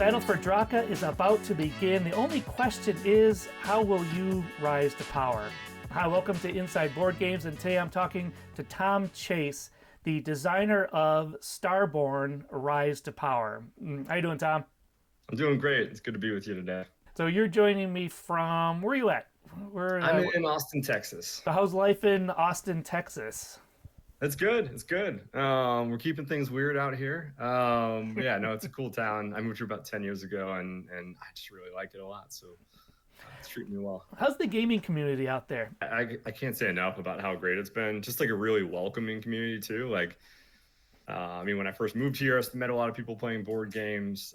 battle for Draka is about to begin. The only question is, how will you rise to power? Hi, welcome to Inside Board Games, and today I'm talking to Tom Chase, the designer of Starborn, Rise to Power. How you doing, Tom? I'm doing great. It's good to be with you today. So you're joining me from, where are you at? I'm in Austin, Texas. So how's life in Austin, Texas? It's good. It's good. We're keeping things weird out here. Yeah, no, it's a cool town. I moved here about 10 years ago, and I just really like it a lot. So it's treating me well. How's the gaming community out there? I can't say enough about how great it's been. Just like a really welcoming community too. Like, I mean, when I first moved here, I met a lot of people playing board games.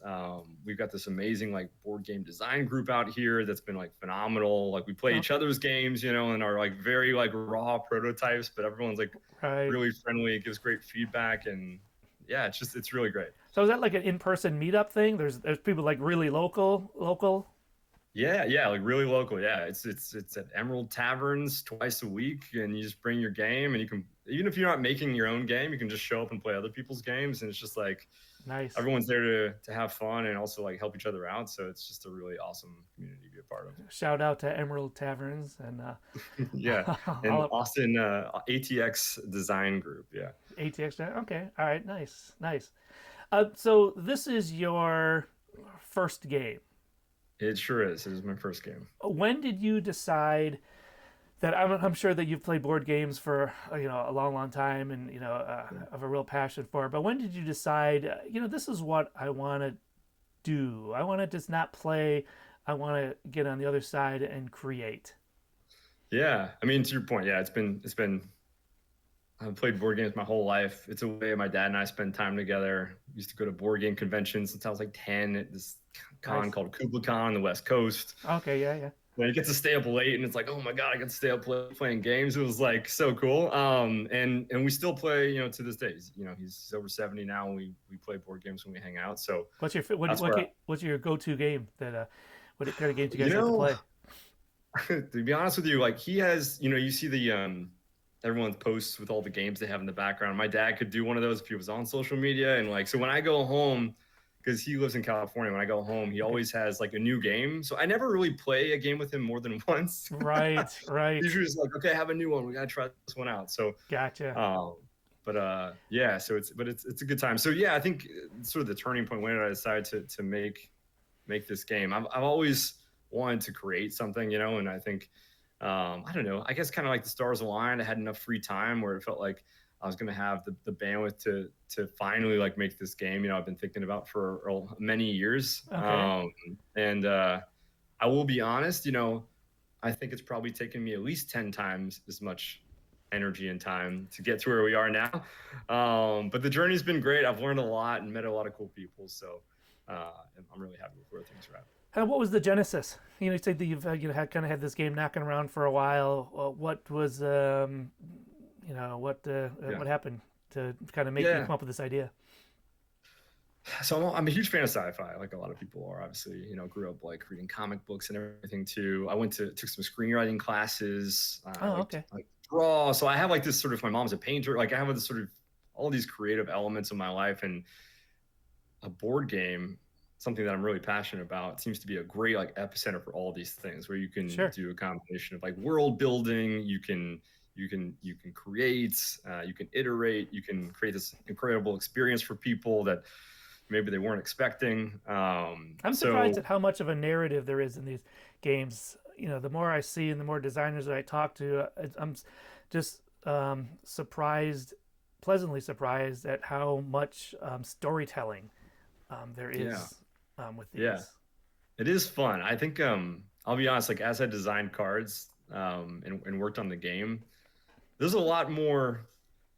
We've got this amazing like board game design group out here that's been like phenomenal. Like we play each other's games, you know, and are like very like raw prototypes, but everyone's like really friendly. It gives great feedback, and yeah, it's really great. So is that like an in-person meetup thing? There's people like really local. Yeah, like really local. Yeah, it's at Emerald Taverns twice a week, and you just bring your game, and you can, even if you're not making your own game, you can just show up and play other people's games, and it's just like nice. Everyone's there to have fun and also like help each other out. So it's just a really awesome community to be a part of. Shout out to Emerald Taverns and yeah, and Austin ATX Design Group. Yeah, ATX. Okay, all right, nice. So this is your first game. It sure is. It is my first game. When did you decide that? I'm sure that you've played board games for a long time, and have a real passion for it. But when did you decide? This is what I want to do. I want to just not play. I want to get on the other side and create. Yeah, I mean, to your point, yeah, it's been. I've played board games my whole life. It's a way my dad and I spend time together. We used to go to board game conventions since I was like 10 at this con called Kubla Con on the West Coast. Okay, yeah. When you get to stay up late, and it's like, oh my God, I get to stay up late playing games. It was like so cool. And we still play, to this day. He's over 70 now, and we play board games when we hang out. So what's your go-to game what kind of games do you guys have to play? To be honest with you, like he has, you see the everyone posts with all the games they have in the background. My dad could do one of those if he was on social media. And like, so when I go home, because he lives in California, when I go home, he always has like a new game. So I never really play a game with him more than once. Right. Usually it's like, okay, I have a new one. We got to try this one out. So gotcha. Yeah, so it's a good time. So yeah, I think sort of the turning point when I decided to make this game. I've always wanted to create something, and I think, I don't know, I guess kind of like the stars aligned. I had enough free time where it felt like I was going to have the bandwidth to finally like make this game, I've been thinking about for many years. Okay. And I will be honest, I think it's probably taken me at least 10 times as much energy and time to get to where we are now. But the journey's been great. I've learned a lot and met a lot of cool people. So I'm really happy with where things are at. What was the genesis? You said that you've had this game knocking around for a while. What was what happened to kind of make you come up with this idea? So I'm a huge fan of sci-fi, like a lot of people are. Obviously, grew up like reading comic books and everything too. I took some screenwriting classes. Okay. Like draw. So I have like this sort of, my mom's a painter. Like I have this sort of all these creative elements in my life, and a board game, something that I'm really passionate about, seems to be a great like epicenter for all these things, where you can do a combination of like world building, you can create, you can iterate, you can create this incredible experience for people that maybe they weren't expecting. I'm surprised at how much of a narrative there is in these games. The more I see and the more designers that I talk to, I'm just pleasantly surprised at how much storytelling there is with these. Yeah, it is fun. I think I'll be honest, like as I designed cards and worked on the game, there's a lot more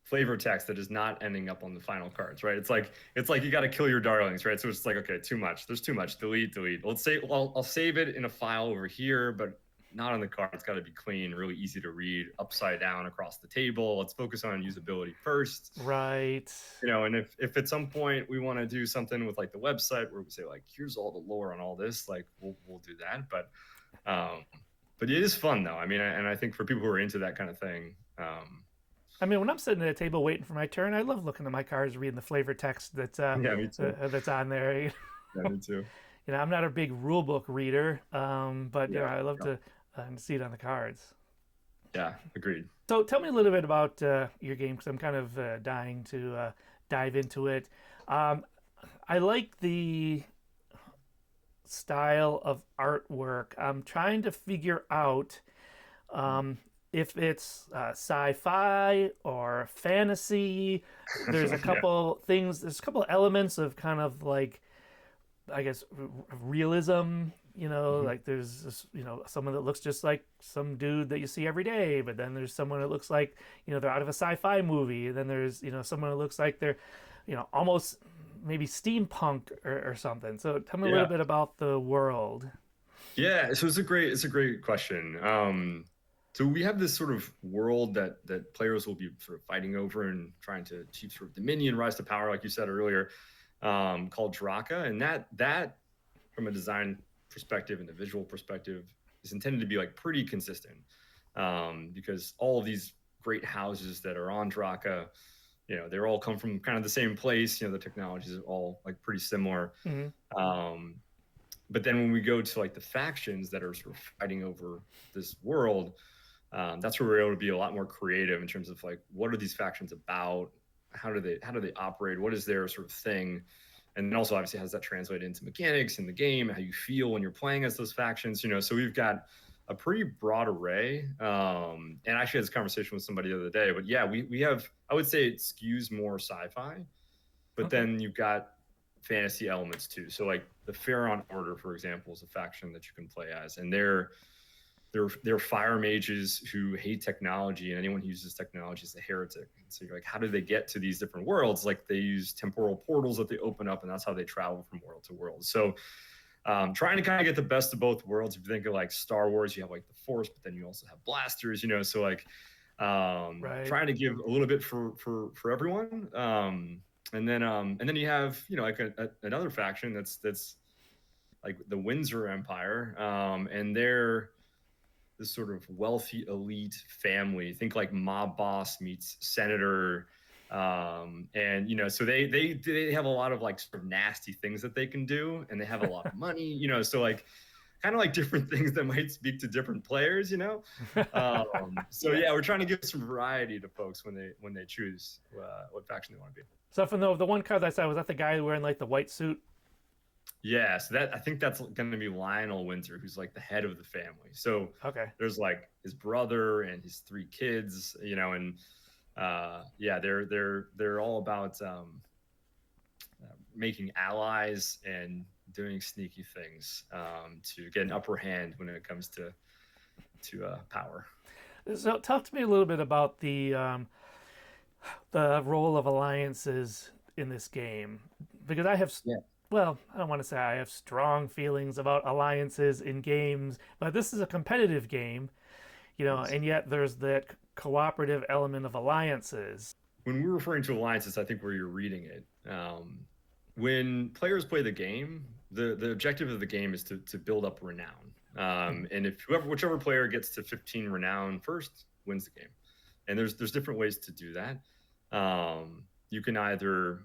flavor text that is not ending up on the final cards, right? It's like you got to kill your darlings, right? So it's like, okay, too much. There's too much. Delete. I'll save it in a file over here, but not on the card. It's got to be clean, really easy to read, upside down across the table. Let's focus on usability first. Right. And if at some point we want to do something with like the website where we say like, here's all the lore on all this, like we'll do that. But it is fun though. I mean, and I think for people who are into that kind of thing, I mean, when I'm sitting at a table waiting for my turn, I love looking at my cards, reading the flavor text that's on there. Yeah, me too. I'm not a big rule book reader, but Yeah, I love yeah, to see it on the cards. yeah, agreed. So tell me a little bit about your game because I'm kind of dying to dive into it. Um, I like the style of artwork. I'm trying to figure out um, if it's sci-fi or fantasy. There's a Yeah. couple things. There's a couple elements of kind of like I guess realism. Mhm. Like there's this, someone that looks just like some dude that you see every day, but then there's someone that looks like they're out of a sci-fi movie. And then there's someone that looks like they're almost maybe steampunk or something. So tell me a little Yeah. bit about the world. Yeah, so it's a great question. So we have this sort of world that players will be sort of fighting over and trying to achieve sort of dominion, rise to power, like you said earlier, called Draka, and that from a design perspective and a visual perspective is intended to be like pretty consistent, because all of these great houses that are on Draka, they're all come from kind of the same place. The technologies are all like pretty similar. Mm-hmm. Um, but then when we go to like the factions that are sort of fighting over this world, that's where we're able to be a lot more creative in terms of like what are these factions about, how do they operate, what is their sort of thing, and then also obviously how does that translate into mechanics in the game, how you feel when you're playing as those factions. So we've got a pretty broad array, and I actually had this conversation with somebody the other day, but yeah, we have, I would say it skews more sci-fi, but Okay. then you've got fantasy elements too. So like the Pharaon Order, for example, is a faction that you can play as, and they're fire mages who hate technology, and anyone who uses technology is a heretic. And so you're like, how do they get to these different worlds? Like they use temporal portals that they open up, and that's how they travel from world to world. So trying to kind of get the best of both worlds. If you think of like Star Wars, you have like the Force, but then you also have blasters. So like Right. trying to give a little bit for everyone. And then you have like another faction that's like the Windsor Empire, and they're this sort of wealthy elite family. Think like mob boss meets senator, and so they have a lot of like sort of nasty things that they can do, and they have a lot of money. So like kind of like different things that might speak to different players. So Yeah. yeah, we're trying to give some variety to folks when they choose what faction they want to be. So from the one card that I saw, was that the guy wearing like the white suit? Yeah, so that I think that's going to be Lionel Windsor, who's like the head of the family. So Okay. there's like his brother and his three kids, and yeah, they're all about making allies and doing sneaky things, to get an upper hand when it comes to power. So talk to me a little bit about the role of alliances in this game, because I have, Yeah. well, I don't want to say I have strong feelings about alliances in games, but this is a competitive game, Yes. and yet there's that cooperative element of alliances. When we're referring to alliances, I think where you're reading it. When players play the game, the objective of the game is to build up renown. And if whichever player gets to 15 renown first wins the game. And there's different ways to do that. You can either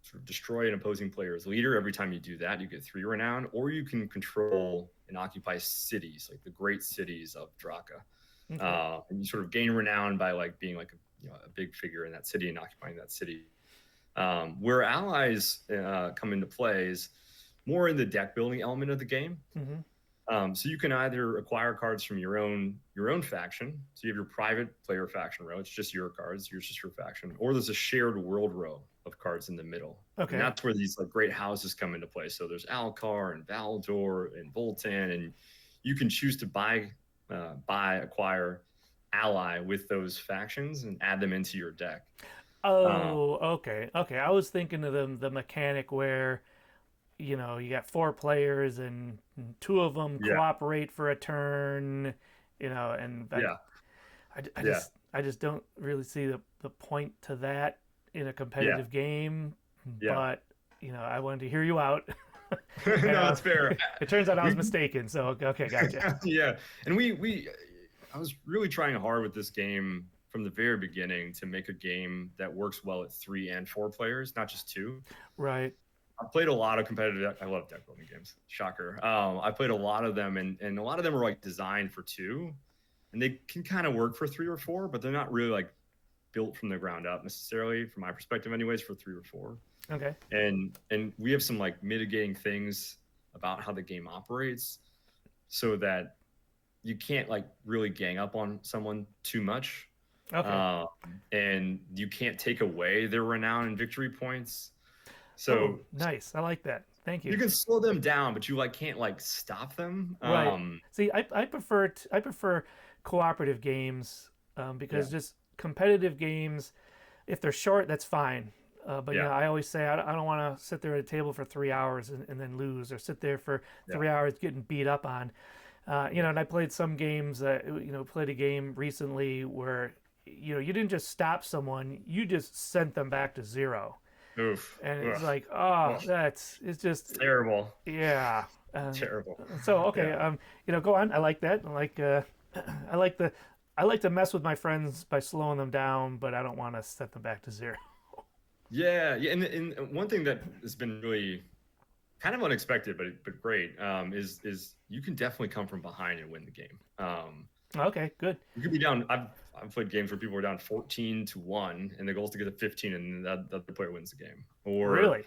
sort of destroy an opposing player's leader. Every time you do that, you get 3 renown, or you can control and occupy cities, like the great cities of Draka. Okay. And you sort of gain renown by like being like a big figure in that city and occupying that city. Where allies come into play is more in the deck building element of the game. Mm-hmm. So you can either acquire cards from your own faction. So you have your private player faction row. It's just your cards. Yours just your faction. Or there's a shared world row of cards in the middle. And Okay. that's where these like great houses come into play. So there's Alcar and Valdor and Voltan, and you can choose to acquire, ally with those factions and add them into your deck. Uh, Oh, okay. Okay. I was thinking of the mechanic where you got 4 players and 2 of them yeah, cooperate for a turn, and yeah, yeah, I just don't really see the point to that in a yeah, competitive game. yeah. But I wanted to hear you out. And No, it's fair. it turns out I was We, mistaken. So okay, gotcha. yeah, and I was really trying hard with this game from the very beginning to make a game that works well at 3 and 4 players, not just two. Right. I played a lot of competitive. I love deck building games. Shocker. I played a lot of them, and a lot of them are like designed for 2, and they can kind of work for 3 or 4, but they're not really like built from the ground up necessarily, from my perspective, anyways, for 3 or 4. Okay. And we have some like mitigating things about how the game operates, so that you can't like really gang up on someone too much, Okay. and you can't take away their renown and victory points. Oh, So nice. I like that. Thank you. you can slow them down, but you like can't like stop them. Right. See, I prefer cooperative games Yeah, because just competitive games, if they're short, that's fine. But yeah, I always say I don't want to sit there at a table for 3 hours and then lose, or sit there for yeah. 3 hours getting beat up on. And I played some games. Played a game recently where you didn't just stop someone, you just sent them back to 0, Oof. and it's Ugh. like, oh, Ugh. it's just, It's terrible. yeah. Um, Terrible. so okay, Yeah. go on. I like that. I like I like the I like to mess with my friends by slowing them down, but I don't want to set them back to 0. Yeah. Yeah. And one thing that has been really kind of unexpected, but great, is you can definitely come from behind and win the game. Okay, good. You could be down. I've played games where people are down 14-1, and the goal is to get to 15, and the other player wins the game. Or Really?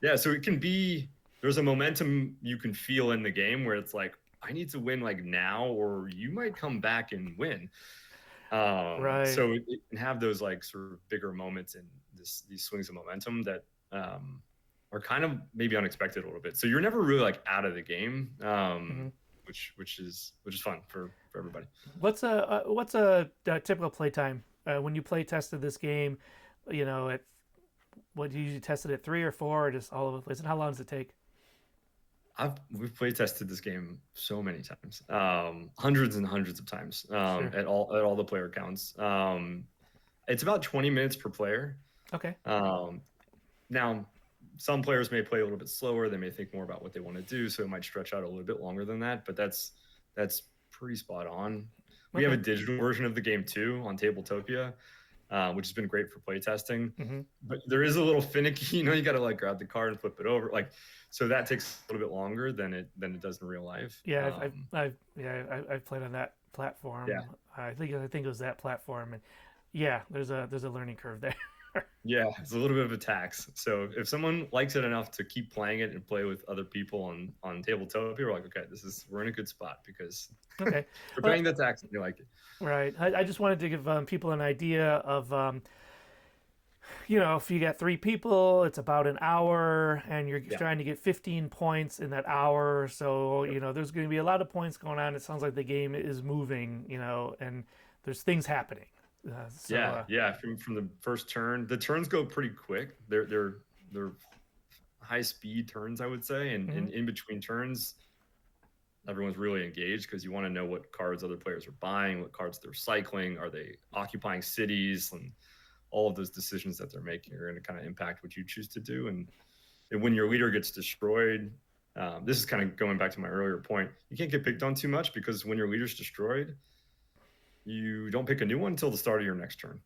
yeah, so it can be. There's a momentum you can feel in the game where it's like, I need to win like now, or you might come back and win. Right. So it can have those like sort of bigger moments in these swings of momentum that are kind of maybe unexpected a little bit. So you're never really like out of the game, Hmm. which is fun for everybody. What's a typical playtime when you play tested this game? At what do you usually test it at 3 or 4, or just all over the place? And how long does it take? We've play tested this game so many times, hundreds and hundreds of times, Sure. at all the player counts. It's about 20 minutes per player. Okay. Um, Now, some players may play a little bit slower. They may think more about what they want to do, so it might stretch out a little bit longer than that. But that's pretty spot on. We have a Okay. digital version of the game too on Tabletopia, which has been great for playtesting. Hmm. But there is a little finicky. You got to like grab the card and flip it over, like, so that takes a little bit longer than it does in real life. Yeah, I've played on that platform. Yeah, I think it was that platform, and yeah, there's a learning curve there. yeah, it's a little bit of a tax. So if someone likes it enough to keep playing it and play with other people on Tabletopia, we're like, okay, we're in a good spot because Okay. you're Well, paying the tax and you like it. right. I just wanted to give people an idea of if you got 3 people, it's about an hour, and you're Yeah. trying to get 15 points in that hour. So, Yep. there's going to be a lot of points going on. It sounds like the game is moving, and there's things happening. Yeah, yeah. From the first turn, the turns go pretty quick. They're high speed turns, I would say, and Mhm. in between turns, everyone's really engaged because you want to know what cards other players are buying, what cards they're cycling, are they occupying cities, and all of those decisions that they're making are going to kind of impact what you choose to do. And when your leader gets destroyed, this is kind of going back to my earlier point. You can't get picked on too much because when your leader's destroyed, you don't pick a new one until the start of your next turn.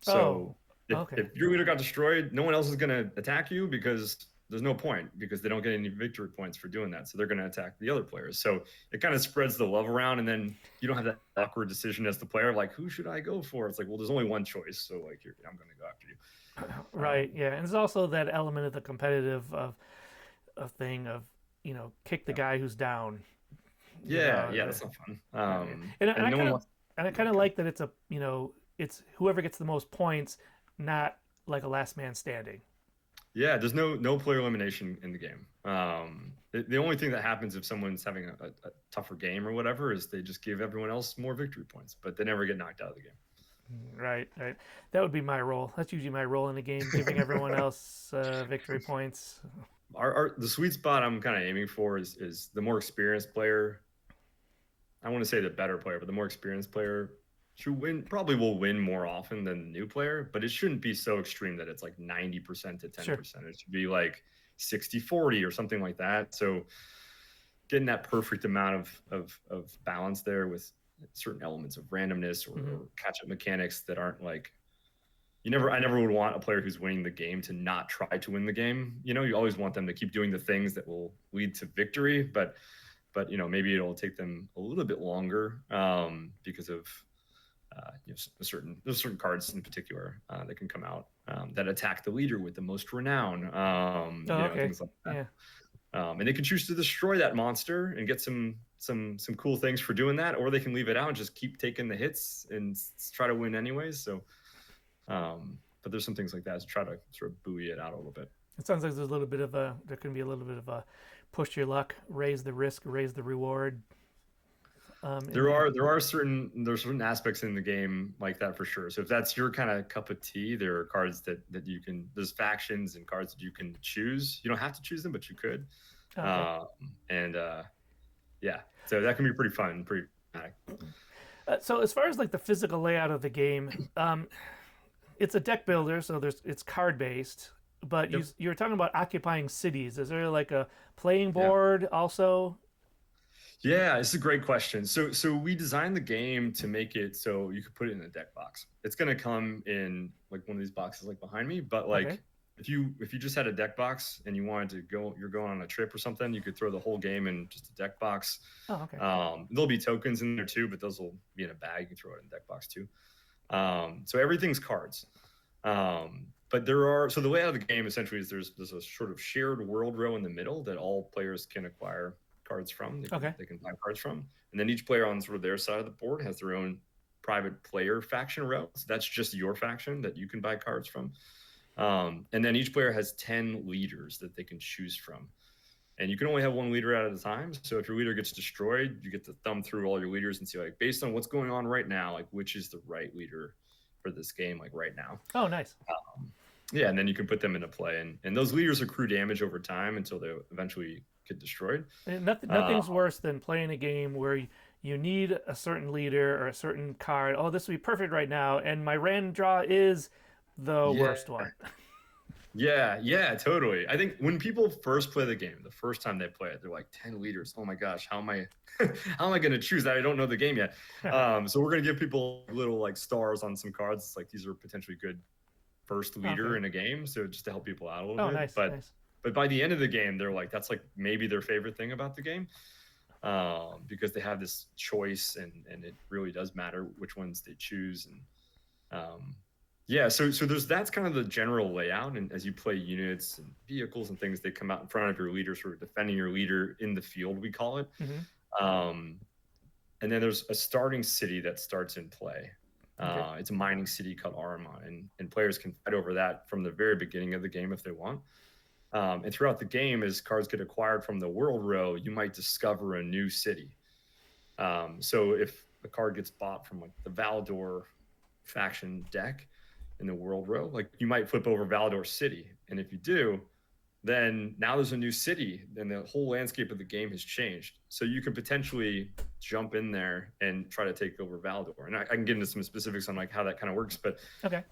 Oh, So if, okay. if your leader got destroyed, no one else is going to attack you because there's no point because they don't get any victory points for doing that. So they're going to attack the other players. So it kind of spreads the love around, and then you don't have that awkward decision as the player, like, who should I go for? It's like, well, there's only one choice. So like, I'm going to go after you. Right. Yeah. And there's also that element of the competitive of thing of, kick the Yeah. guy who's down. You Yeah. know, Yeah. the, That's not fun. and And I no kind one of wants. and I kind of like that it's whoever gets the most points, not like a last man standing. Yeah, there's no player elimination in the game. The only thing that happens if someone's having a tougher game or whatever is they just give everyone else more victory points, but they never get knocked out of the Right, right. That would be my role. That's usually my role in the game, giving everyone else victory game. points. The sweet spot I'm kind of aiming for is the more experienced player. I want to say the better player, but the more experienced player should win. Probably will win more often than the new player, but it shouldn't be so extreme that it's like 90% to Sure. 10%. It should be like 60-40 or something like that. So getting that perfect amount of balance there with certain elements of randomness or, Hmm. or catch up mechanics that aren't like I never would want a player who's winning the game to not try to win the game. You always want them to keep doing the things that will lead to victory, but maybe it'll take them a little bit longer because of there's certain cards in particular that can come out that attack the leader with the most renown, Oh, okay. things like that. Yeah. And they can choose to destroy that monster and get some cool things for doing that, or they can leave it out and just keep taking the hits and try to win anyways. So, but there's some things like that to try to sort of buoy it out a little bit. It sounds like there can be a little bit of a push your luck, raise the risk, raise the reward. There's certain aspects in the game like that for sure. So if that's your kind of cup of tea, there are cards that you can. There's factions and cards that you can choose. You don't have to choose them, but you could. Okay. Yeah, so that can be pretty fun, pretty dramatic. So as far as like the physical layout of the game, it's a deck builder, so it's card based. But Yep. you were talking about occupying cities. Is there like a playing Yeah. board also? Yeah, it's a great question. So we designed the game to make it so you could put it in a deck box. It's gonna come in like one of these boxes like behind me, but like Okay. if you just had a deck box and you wanted to you're going on a trip or something, you could throw the whole game in just a deck box. Oh, okay. There'll be tokens in there too, but those will be in a bag. You can throw it in a deck box too. So everything's cards. But so the layout of the game essentially is there's a sort of shared world row in the middle that all players can acquire cards from. Okay. They can buy cards from, and then each player on sort of their side of the board has their own private player faction row. So that's just your faction that you can buy cards from. And then each player has 10 leaders that they can choose from. And you can only have one leader at a time. So if your leader gets destroyed, you get to thumb through all your leaders and see, like, based on what's going on right now, like, which is the right leader for this game, like, right now. Oh, nice. Yeah, and then you can put them into play. And those leaders accrue damage over time until they eventually get destroyed. Nothing's worse than playing a game where you need a certain leader or a certain card. Oh, this would be perfect right now, and my random draw is the worst one. Yeah, totally. I think when people first play the game, the first time they play it, they're like 10 leaders. Oh my gosh, how am I going to choose that? I don't know the game yet. So we're going to give people little like stars on some cards. It's like these are potentially good first leader in a game, so just to help people out a little bit. Nice, but nice. But by the end of the game, they're like, that's like maybe their favorite thing about the game, because they have this choice, and it really does matter which ones they choose. And so that's kind of the general layout. And as you play units and vehicles and things, they come out in front of your leader, sort of defending your leader in the field, we call it. Mm-hmm. And then there's a starting city that starts in play. Okay. It's a mining city called Arma, and players can fight over that from the very beginning of the game if they want. And throughout the game, as cards get acquired from the world row, you might discover a new city. So if a card gets bought from like the Valdor faction deck in the world row, like you might flip over Valdor City. And if you do, then now there's a new city, and the whole landscape of the game has changed. So you could potentially jump in there and try to take over Valdor. And I can get into some specifics on like how that kind of works, but Okay.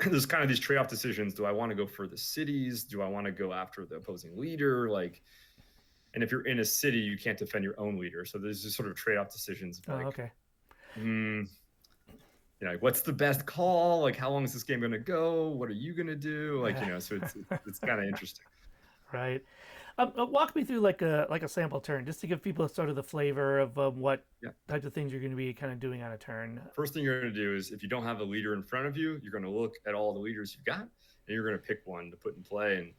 There's kind of these trade-off decisions. Do I want to go for the cities? Do I want to go after the opposing leader? Like, and if you're in a city, you can't defend your own leader. So there's just sort of trade-off decisions. Like, Okay. What's the best call? Like, how long is this game going to go? What are you going to do? Like, so it's kind of interesting. Right. Walk me through like a sample turn, just to give people sort of the flavor of what types of things you're going to be kind of doing on a turn. First thing you're going to do is, if you don't have a leader in front of you, you're going to look at all the leaders you've got, and you're going to pick one to put in play. And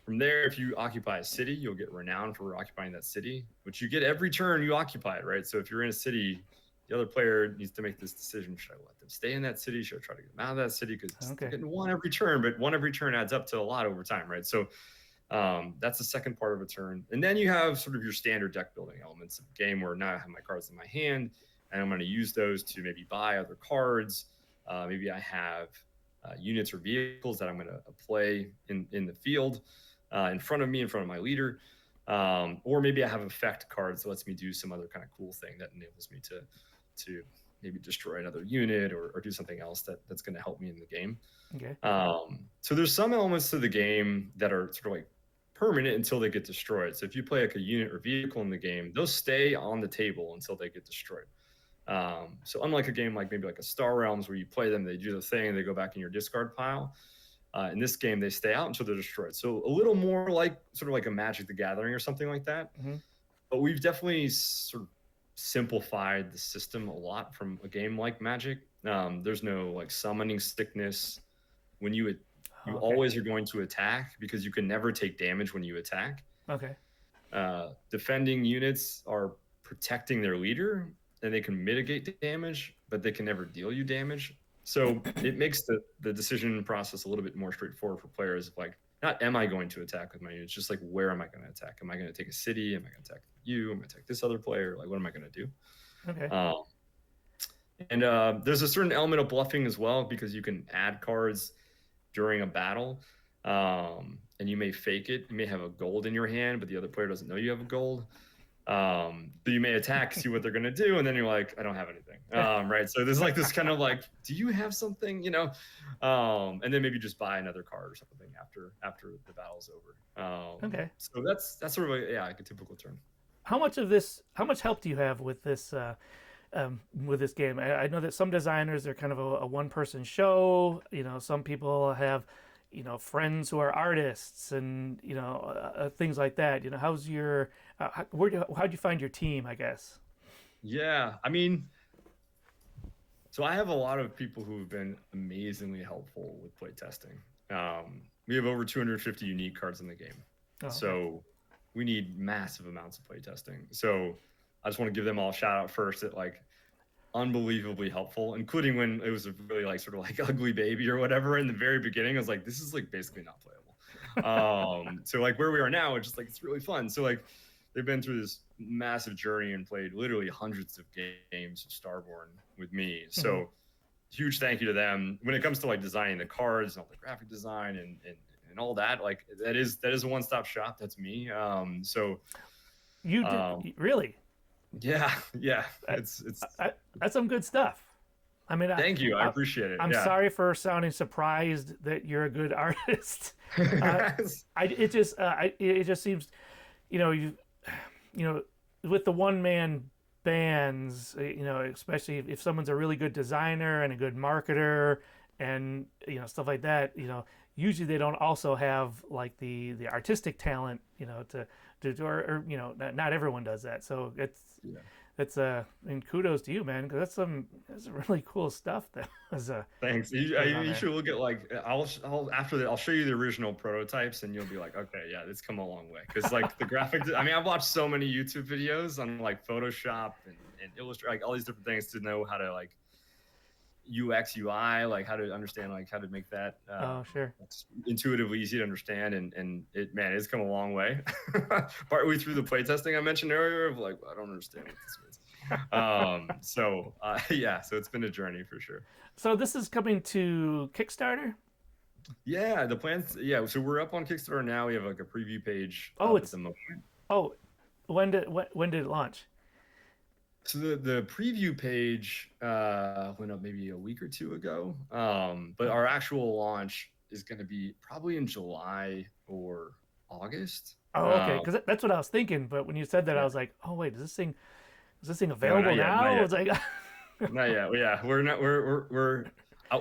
from there, if you occupy a city, you'll get renown for occupying that city, which you get every turn you occupy it, right? So if you're in a city, the other player needs to make this decision. Should I let them stay in that city? Should I try to get them out of that city? Because they're getting one every turn, but one every turn adds up to a lot over time, right? So that's the second part of a turn. And then you have sort of your standard deck building elements of the game, where now I have my cards in my hand, and I'm going to use those to maybe buy other cards. Maybe I have units or vehicles that I'm going to play in the field in front of me, in front of my leader. Or maybe I have effect cards that lets me do some other kind of cool thing that enables me to maybe destroy another unit or do something else that's going to help me in the game. Okay. So there's some elements to the game that are sort of like permanent until they get destroyed. So if you play like a unit or vehicle in the game, those stay on the table until they get destroyed. So unlike a game like maybe like a Star Realms where you play them, they do the thing, they go back in your discard pile. In this game, they stay out until they're destroyed. So a little more like sort of like a Magic the Gathering or something like that. Mm-hmm. But we've definitely sort of simplified the system a lot from a game like Magic. There's no like summoning sickness when Oh, you okay. always are going to attack because you can never take damage when you attack. Okay. Defending units are protecting their leader and they can mitigate damage, but they can never deal you damage. So it makes the decision process a little bit more straightforward for players of like, not am I going to attack with my units, just like where am I going to attack? Am I going to take a city? Am I going to attack you? Am I going to attack this other player? Like, what am I going to do? Okay. Um, and there's a certain element of bluffing as well because you can add cards during a battle. And you may fake it. You may have a gold in your hand, but the other player doesn't know you have a gold. So you may attack, see what they're going to do, and then you're like, I don't have anything. Right. So there's like this kind of like, do you have something? And then maybe just buy another card or something after the battle's over. Okay. So that's sort of like a typical turn. How much of this? How much help do you have with this game? I know that some designers are kind of a one-person show. Some people have, friends who are artists and things like that. How's your how'd you find your team? I guess. Yeah, I mean, so I have a lot of people who have been amazingly helpful with playtesting. We have over 250 unique cards in the game, Oh, okay. so we need massive amounts of playtesting. So I just want to give them all a shout out first at like unbelievably helpful, including when it was a really like sort of like ugly baby or whatever in the very beginning. I was like, this is like basically not playable. So like where we are now, it's just like it's really fun. So like they've been through this massive journey and played literally hundreds of games of Starborn with me. So Mm-hmm. huge thank you to them. When it comes to like designing the cards and all the graphic design and all that, like that is a one-stop shop. That's me. You did Um, really? yeah, That, it's that's some good stuff. I mean, thank you. I I, appreciate it. I'm Yeah. sorry for sounding surprised that you're a good artist. Uh, it just seems, you you know with the one man bands, especially if someone's a really good designer and a good marketer and stuff like that, usually they don't also have like the artistic talent, or not everyone does that. So Yeah. it's and kudos to you, man, because that's some really cool stuff that was Thanks. going on You there. should look at like I'll after that I'll show you the original prototypes and you'll be like, okay, yeah, it's come a long way. Because like the graphic, I mean, I've watched so many YouTube videos on like Photoshop and Illustrator, like all these different things to know how to like UX UI, like how to understand like how to make that Oh, sure. intuitively easy to understand. And it man, it's come a long way. Partway through the playtesting I mentioned earlier of like I don't understand what this means. Yeah, so it's been a journey for sure. So this is coming to Kickstarter. Yeah, the plans. Yeah, so we're up on Kickstarter now. We have like a preview page Oh, up at it's the moment. oh, when did it launch? So the preview page went up maybe a week or two ago. But our actual launch is going to be probably in July or August. Oh, okay, Um, because that's what I was thinking. But when you said that, I yeah, was like, oh wait, is this thing no, available not yet, not now? yet, It's like, not yet. Yeah, we're not. We're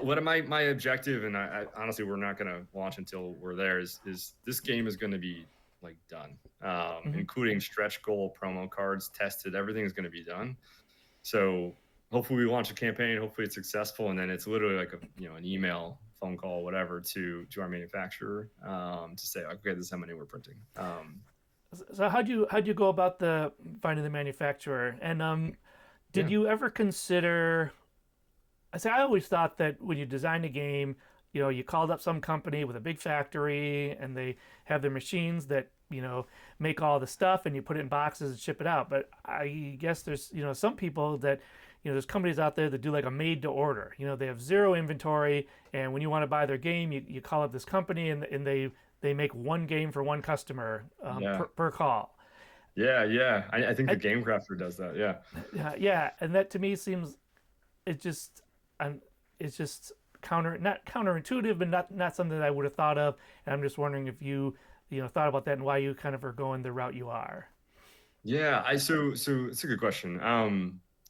what am my objective? And I honestly, we're not going to launch until we're there. Is this game is going to be like done, Mhm. including stretch goal promo cards tested. Everything is going to be done. So hopefully we launch a campaign. Hopefully it's successful, and then it's literally like an email, phone call, whatever to our manufacturer to say, okay, this is how many we're printing. So how'd you go about the finding the manufacturer? And did Yeah, you ever consider? I always thought that when you design a game, you called up some company with a big factory and they have their machines that, make all the stuff and you put it in boxes and ship it out. But I guess there's, some people that, there's companies out there that do like a made to order. They have zero inventory, and when you want to buy their game, you call up this company and they make one game for one customer yeah, per call. yeah. I think the I, Game Crafter does that. Yeah. yeah, and that to me seems it just I'm it's just not counterintuitive, but not something that I would have thought of. And I'm just wondering if you thought about that and why you kind of are going the route you are. Yeah, so it's a good question.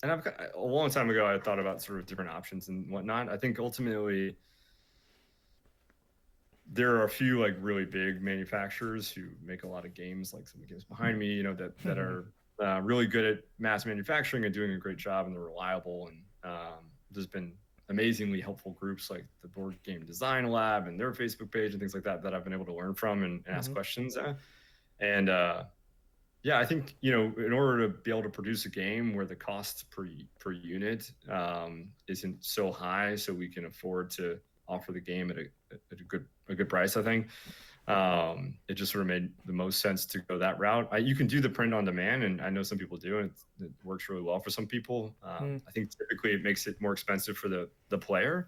and a long time ago, I thought about sort of different options and whatnot. I think ultimately there are a few like really big manufacturers who make a lot of games, like some of the games behind me, that are really good at mass manufacturing and doing a great job, and they're reliable. And there's been amazingly helpful groups like the Board Game Design Lab and their Facebook page and things like that I've been able to learn from and ask questions. And yeah, I think in order to be able to produce a game where the cost per unit isn't so high, so we can afford to offer the game at a good price, I think it just sort of made the most sense to go that route. You can do the print on demand, and I know some people do, and it works really well for some people. I think typically it makes it more expensive for the player,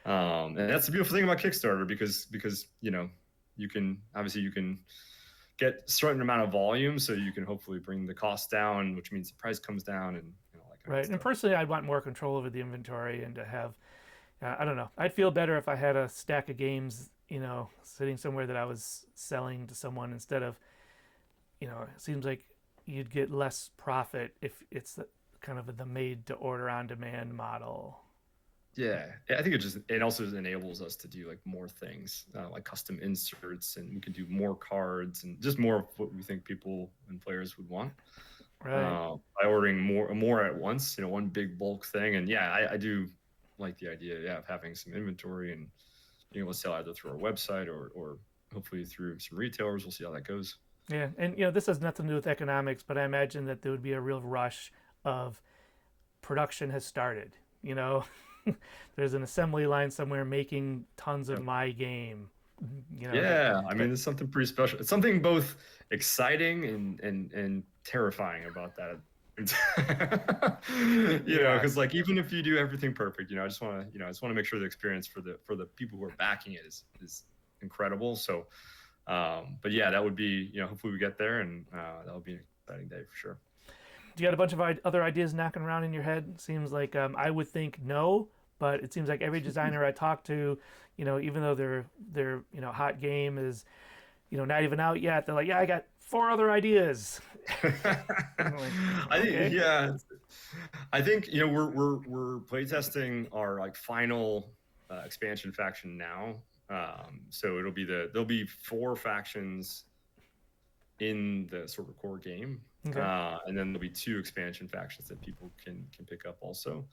and that's the beautiful thing about Kickstarter because you can get a certain amount of volume, so you can hopefully bring the cost down, which means the price comes down, and all that kind Right. of And stuff. personally, I'd want more control over the inventory and to have, I don't know, I'd feel better if I had a stack of games, sitting somewhere that I was selling to someone instead of, it seems like you'd get less profit if it's kind of the made to order on demand model. Yeah, I think it also enables us to do like more things, like custom inserts, and we can do more cards and just more of what we think people and players would want Right. by ordering more at once. One big bulk thing. And yeah, I do like the idea, of having some inventory and being able to sell either through our website or hopefully through some retailers. We'll see how that goes. Yeah. And, this has nothing to do with economics, but I imagine that there would be a real rush of production has started. There's an assembly line somewhere making tons of Yep. my game. Yeah, I mean, it's something pretty special. It's something both exciting and terrifying about that. Yeah. Because like even if you do everything perfect, I just want to make sure the experience for the people who are backing it is incredible. So, but yeah, that would be hopefully we get there, and that would be an exciting day for sure. Do you got a bunch of other ideas knocking around in your head? Seems like I would think no, but it seems like every designer I talk to, even though their hot game is not even out yet, they're like, yeah, I got four other ideas. I'm like, I think okay, yeah, I think we're playtesting our like final expansion faction now. So there'll be four factions in the sort of core game, okay, and then there'll be two expansion factions that people can pick up also.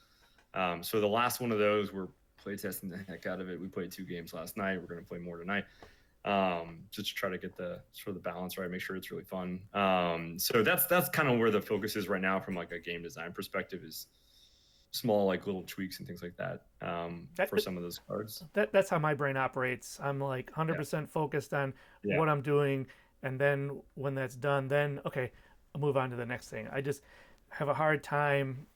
So the last one of those, we're playtesting the heck out of it. We played 2 games last night. We're going to play more tonight. Just to try to get the sort of the balance right, make sure it's really fun. So that's kind of where the focus is right now from like a game design perspective, is small like little tweaks and things like that that, for some of those cards. that's how my brain operates. I'm like Yeah, 100% focused on yeah, what I'm doing, and then when that's done, then okay, I'll move on to the next thing. I just have a hard time,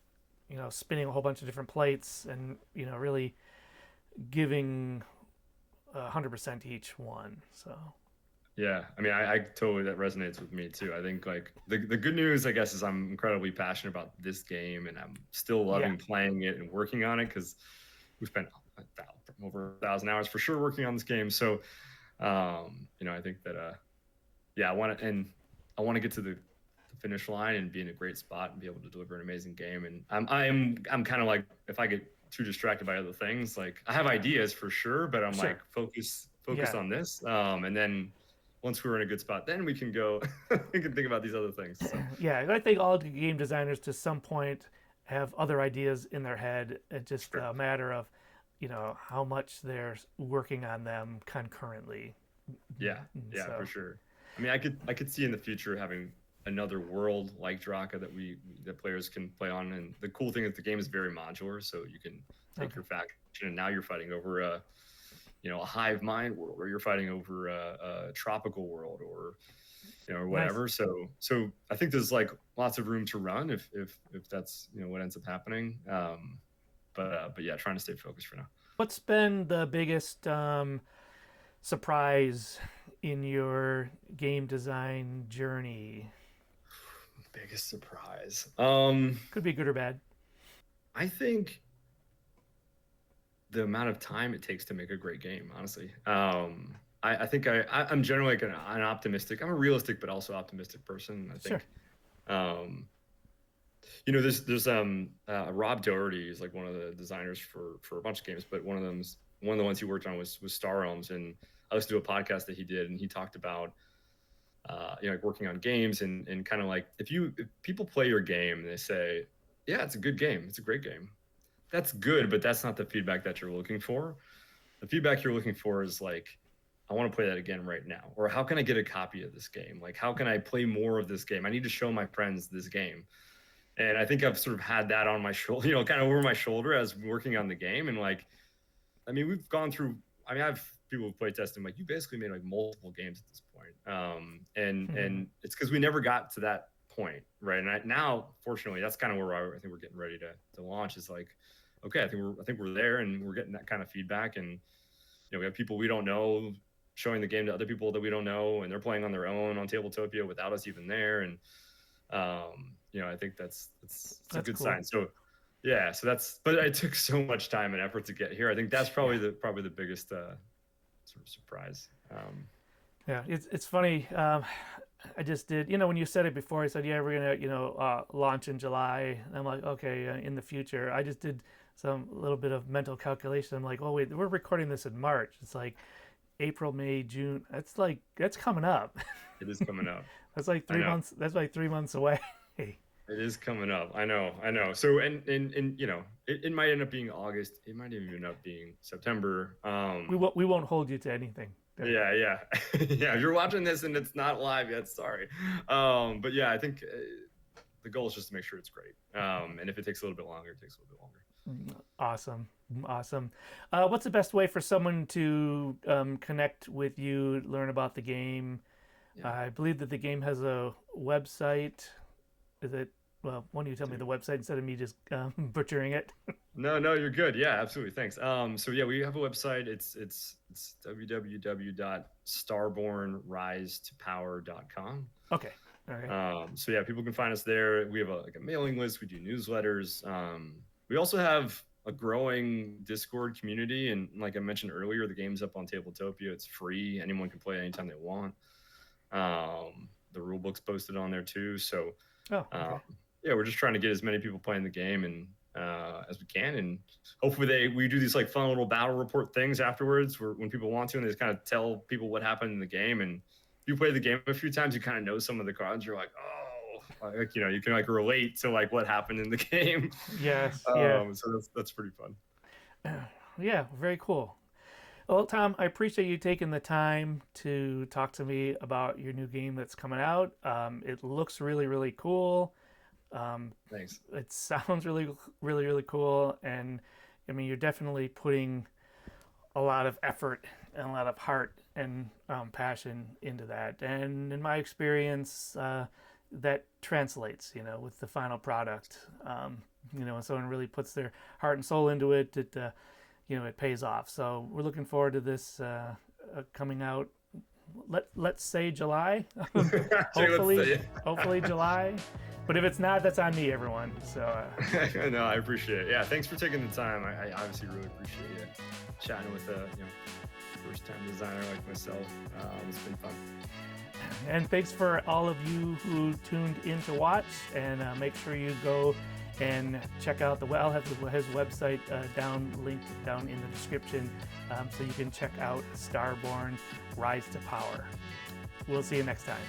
spinning a whole bunch of different plates and really giving 100% to each one. So yeah. I mean, I totally, that resonates with me too. I think like the good news, I guess, is I'm incredibly passionate about this game, and I'm still yeah, loving playing it and working on it because we spent over 1,000 hours for sure working on this game. So I think that yeah, I want to get to the finish line and be in a great spot and be able to deliver an amazing game. And I'm kind of like, if I get too distracted by other things, like I have ideas for sure, but I'm sure, like focus yeah, on this. And then once we're in a good spot, then we can go we can think about these other things. So yeah. I think all game designers to some point have other ideas in their head. It's just sure. a matter of how much they're working on them concurrently. Yeah, yeah, So for sure. I mean, I could see in the future having another world like Draka that players can play on. And the cool thing is the game is very modular, so you can take okay, your faction and now you're fighting over a hive mind world, or you're fighting over a tropical world, or or nice. whatever. So I think there's like lots of room to run if that's what ends up happening. But yeah, trying to stay focused for now. What's been the biggest surprise in your game design journey? Biggest surprise. Could be good or bad. I think the amount of time it takes to make a great game, honestly. I think I'm generally like an optimistic, I'm a realistic but also optimistic person. I Sure. think um, There's Rob Doherty is like one of the designers for a bunch of games, but one of the ones he worked on was Star Realms, and I listened to a podcast that he did, and he talked about like working on games and kind of like if people play your game and they say, yeah, it's a good game, it's a great game, that's good, but that's not the feedback that you're looking for. The feedback you're looking for is like, I want to play that again right now, or how can I get a copy of this game? Like, how can I play more of this game? I need to show my friends this game. And I think I've sort of had that on my shoulder, kind of over my shoulder as working on the game. And like, I mean, we've gone through, I mean, I have people who play test and like, you basically made like multiple games at this point. And it's because we never got to that point. Right. And now, fortunately, that's kind of where I think we're getting ready to launch is like, okay, I think we're there and we're getting that kind of feedback. And, we have people we don't know showing the game to other people that we don't know, and they're playing on their own on Tabletopia without us even there. And, I think that's a good cool sign. So yeah, but it took so much time and effort to get here. I think that's probably the biggest sort of surprise. Yeah, it's funny. I just did, when you said it before, I said, yeah, we're gonna, launch in July. And I'm like, okay, in the future. I just did some little bit of mental calculation. I'm like, oh wait, we're recording this in March. It's like April, May, June. That's coming up. It is coming up. That's like 3 months. That's like 3 months away. It is coming up. I know. So, and it might end up being August. It might even end up being September. We won't hold you to anything. Yeah. Yeah. If you're watching this and it's not live yet, sorry. But yeah, I think the goal is just to make sure it's great. And if it takes a little bit longer, it takes a little bit longer. Awesome. What's the best way for someone to connect with you, learn about the game? Yeah. I believe that the game has a website. Is it? Well, why don't you tell me the website instead of me just butchering it? No, you're good. Yeah, absolutely. Thanks. So yeah, we have a website. It's www.starbornrisetopower.com. Okay. All right. So yeah, people can find us there. We have a mailing list. We do newsletters. We also have a growing Discord community, and like I mentioned earlier, the game's up on Tabletopia. It's free. Anyone can play anytime they want. The rule book's posted on there too. So yeah, we're just trying to get as many people playing the game and as we can, and hopefully we do these like fun little battle report things afterwards when people want to, and they just kind of tell people what happened in the game. And if you play the game a few times, you kind of know some of the cards. You're like, oh, like, you can like relate to like what happened in the game. Yes. So that's pretty fun. Yeah, very cool. Well, Tom, I appreciate you taking the time to talk to me about your new game that's coming out. It looks really, really cool. Thanks. It sounds really, really, really cool. And I mean, you're definitely putting a lot of effort and a lot of heart and passion into that. And in my experience, that translates, with the final product. When someone really puts their heart and soul into it, it pays off. So we're looking forward to this coming out. Let's say July. hopefully July. But if it's not, that's on me, everyone. So no, I appreciate it. Yeah, thanks for taking the time. I obviously really appreciate you chatting with a first-time designer like myself. It's been fun. And thanks for all of you who tuned in to watch. And make sure you go and check out I'll have his website linked down in the description, so you can check out Starborn Rise to Power. We'll see you next time.